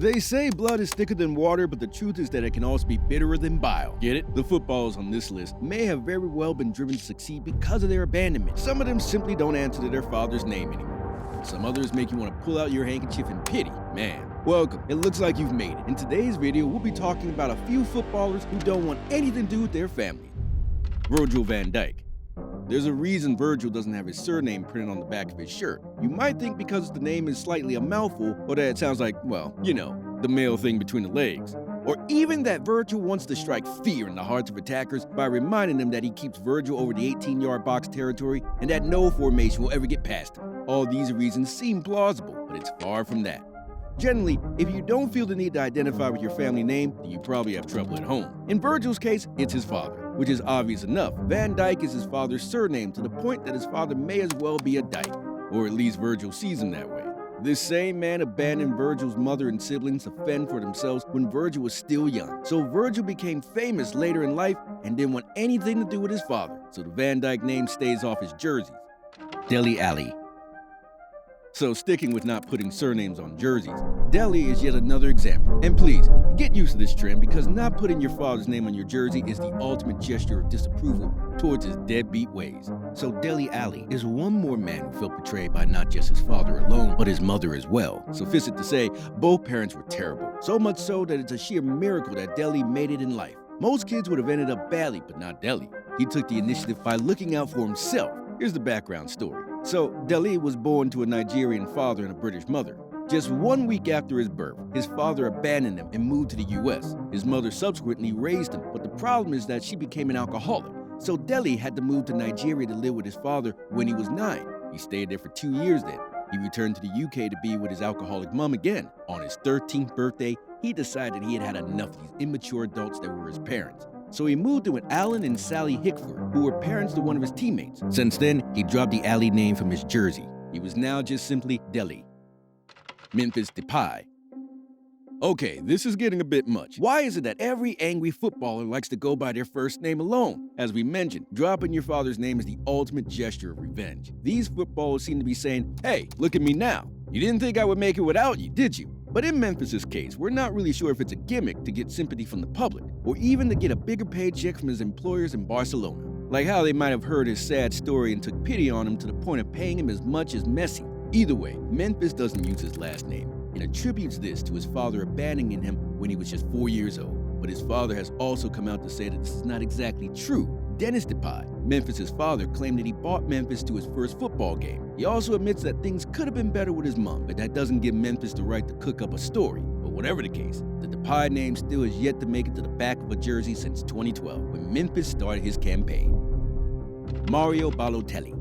They say blood is thicker than water, but the truth is that it can also be bitterer than bile. Get it? The footballers on this list may have very well been driven to succeed because of their abandonment. Some of them simply don't answer to their father's name anymore. Some others make you want to pull out your handkerchief in pity. Man, welcome. It looks like you've made it. In today's video, we'll be talking about a few footballers who don't want anything to do with their family. Virgil van Dijk. There's a reason Virgil doesn't have his surname printed on the back of his shirt. You might think because the name is slightly a mouthful, or that it sounds like, well, you know, the male thing between the legs. Or even that Virgil wants to strike fear in the hearts of attackers by reminding them that he keeps Virgil over the 18-yard box territory and that no formation will ever get past him. All these reasons seem plausible, but it's far from that. Generally, if you don't feel the need to identify with your family name, then you probably have trouble at home. In Virgil's case, it's his father, which is obvious enough. Van Dijk is his father's surname to the point that his father may as well be a Dyke, or at least Virgil sees him that way. This same man abandoned Virgil's mother and siblings to fend for themselves when Virgil was still young. So Virgil became famous later in life and didn't want anything to do with his father, so the Van Dijk name stays off his jerseys. Dele Alli. So sticking with not putting surnames on jerseys, Dele is yet another example. And please, get used to this trend because not putting your father's name on your jersey is the ultimate gesture of disapproval towards his deadbeat ways. So Dele Alli is one more man who felt betrayed by not just his father alone, but his mother as well. Suffice it to say, both parents were terrible. So much so that it's a sheer miracle that Dele made it in life. Most kids would have ended up badly, but not Dele. He took the initiative by looking out for himself. Here's the background story. So, Dele was born to a Nigerian father and a British mother. Just 1 week after his birth, his father abandoned him and moved to the US. His mother subsequently raised him, but the problem is that she became an alcoholic. So Dele had to move to Nigeria to live with his father when he was 9. He stayed there for 2 years then. He returned to the UK to be with his alcoholic mom again. On his 13th birthday, he decided he had had enough of these immature adults that were his parents. So he moved in with Alan and Sally Hickford, who were parents to one of his teammates. Since then, he dropped the Alli name from his jersey. He was now just simply Dele. Memphis Depay. Okay, this is getting a bit much. Why is it that every angry footballer likes to go by their first name alone? As we mentioned, dropping your father's name is the ultimate gesture of revenge. These footballers seem to be saying, hey, look at me now. You didn't think I would make it without you, did you? But in Memphis's case, we're not really sure if it's a gimmick to get sympathy from the public, or even to get a bigger paycheck from his employers in Barcelona. Like how they might have heard his sad story and took pity on him to the point of paying him as much as Messi. Either way, Memphis doesn't use his last name, and attributes this to his father abandoning him when he was just 4 years old. But his father has also come out to say that this is not exactly true. Dennis Depay, Memphis's father, claimed that he bought Memphis to his first football game. He also admits that things could have been better with his mom, but that doesn't give Memphis the right to cook up a story. But whatever the case, the Depay name still has yet to make it to the back of a jersey since 2012, when Memphis started his campaign. Mario Balotelli.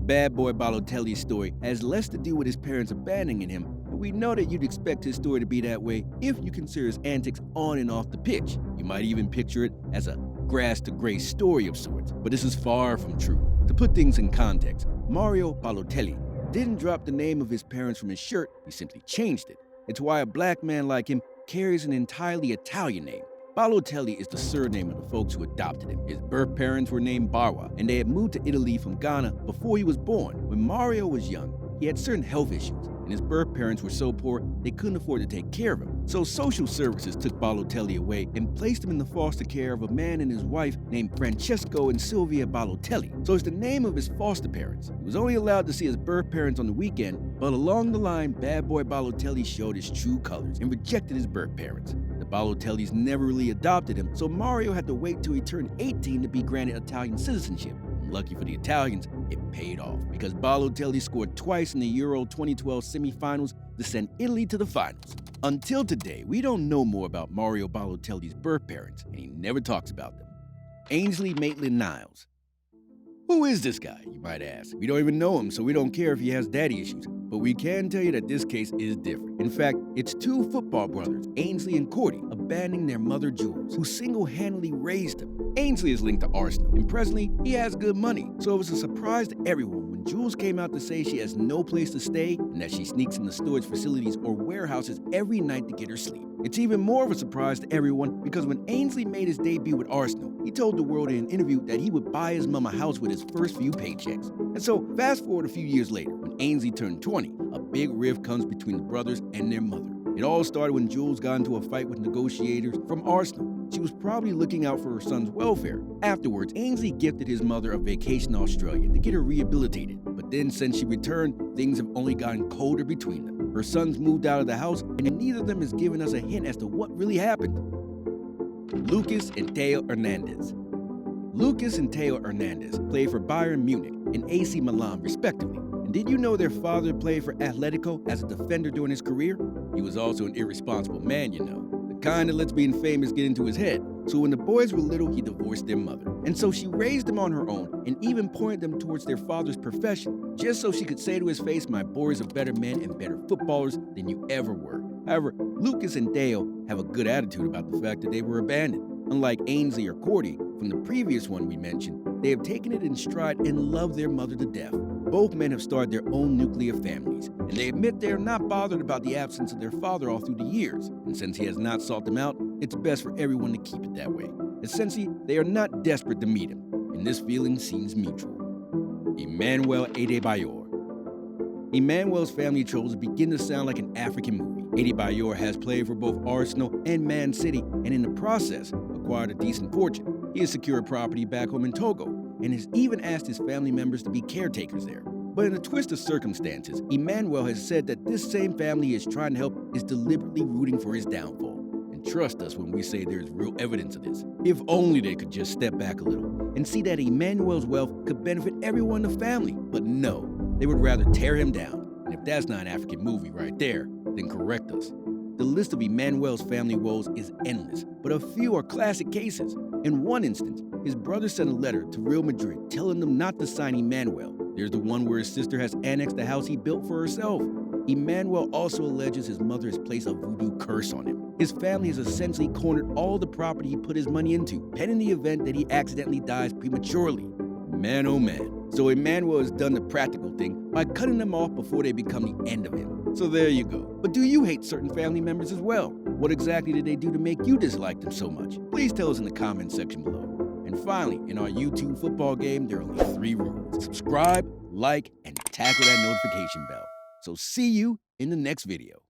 Bad boy Balotelli's story has less to do with his parents abandoning him, and we know that you'd expect his story to be that way if you consider his antics on and off the pitch. You might even picture it as a grass to grace story of sorts, but this is far from true. To put things in context, Mario Balotelli didn't drop the name of his parents from his shirt, he simply changed it. It's why a black man like him carries an entirely Italian name. Balotelli is the surname of the folks who adopted him. His birth parents were named Barwa, and they had moved to Italy from Ghana before he was born. When Mario was young, he had certain health issues, and his birth parents were so poor they couldn't afford to take care of him. So social services took Balotelli away and placed him in the foster care of a man and his wife named Francesco and Silvia Balotelli. So it's the name of his foster parents. He was only allowed to see his birth parents on the weekend, but along the line, bad boy Balotelli showed his true colors and rejected his birth parents. The Balotellis never really adopted him, so Mario had to wait till he turned 18 to be granted Italian citizenship. Lucky for the Italians, it paid off because Balotelli scored twice in the Euro 2012 semifinals to send Italy to the finals. Until today, we don't know more about Mario Balotelli's birth parents, and he never talks about them. Ainsley Maitland-Niles. Who is this guy, you might ask? We don't even know him, so we don't care if he has daddy issues. But we can tell you that this case is different. In fact, it's two football brothers, Ainsley and Cordy, abandoning their mother Jules, who single-handedly raised him. Ainsley is linked to Arsenal, and presently, he has good money. So it was a surprise to everyone when Jules came out to say she has no place to stay and that she sneaks into storage facilities or warehouses every night to get her sleep. It's even more of a surprise to everyone because when Ainsley made his debut with Arsenal, he told the world in an interview that he would buy his mom a house with his first few paychecks. And so, fast forward a few years later, when Ainsley turned 20, a big rift comes between the brothers and their mother. It all started when Jules got into a fight with negotiators from Arsenal. She was probably looking out for her son's welfare. Afterwards, Ainsley gifted his mother a vacation to Australia to get her rehabilitated. But then, since she returned, things have only gotten colder between them. Her sons moved out of the house, and neither of them has given us a hint as to what really happened. Lucas and Theo Hernandez. Lucas and Theo Hernandez played for Bayern Munich and AC Milan, respectively. And did you know their father played for Atletico as a defender during his career? He was also an irresponsible man, you know. The kind that lets being famous get into his head. So when the boys were little, he divorced their mother. And so she raised them on her own and even pointed them towards their father's profession, just so she could say to his face, "My boys are better men and better footballers than you ever were." However, Lucas and Theo have a good attitude about the fact that they were abandoned. Unlike Ainsley or Cordy from the previous one we mentioned, they have taken it in stride and love their mother to death. Both men have started their own nuclear families, and they admit they are not bothered about the absence of their father all through the years. And since he has not sought them out, it's best for everyone to keep it that way. Essentially, they are not desperate to meet him, and this feeling seems mutual. Emmanuel Adebayor. Emmanuel's family troubles begin to sound like an African movie. Adebayor has played for both Arsenal and Man City, and in the process, acquired a decent fortune. He has secured property back home in Togo, and has even asked his family members to be caretakers there. But in a twist of circumstances, Emmanuel has said that this same family he is trying to help is deliberately rooting for his downfall. And trust us when we say there is real evidence of this. If only they could just step back a little and see that Emmanuel's wealth could benefit everyone in the family. But no, they would rather tear him down. And if that's not an African movie right there, then correct us. The list of Emmanuel's family woes is endless, but a few are classic cases. In one instance, his brother sent a letter to Real Madrid telling them not to sign Emmanuel. There's the one where his sister has annexed the house he built for herself. Emmanuel also alleges his mother has placed a voodoo curse on him. His family has essentially cornered all the property he put his money into, pending the event that he accidentally dies prematurely. Man, oh man. So Emmanuel has done the practical thing by cutting them off before they become the end of him. So there you go. But do you hate certain family members as well? What exactly did they do to make you dislike them so much? Please tell us in the comments section below. And finally, in our YouTube football game, there are only 3 rules. Subscribe, like, and tackle that notification bell. So see you in the next video.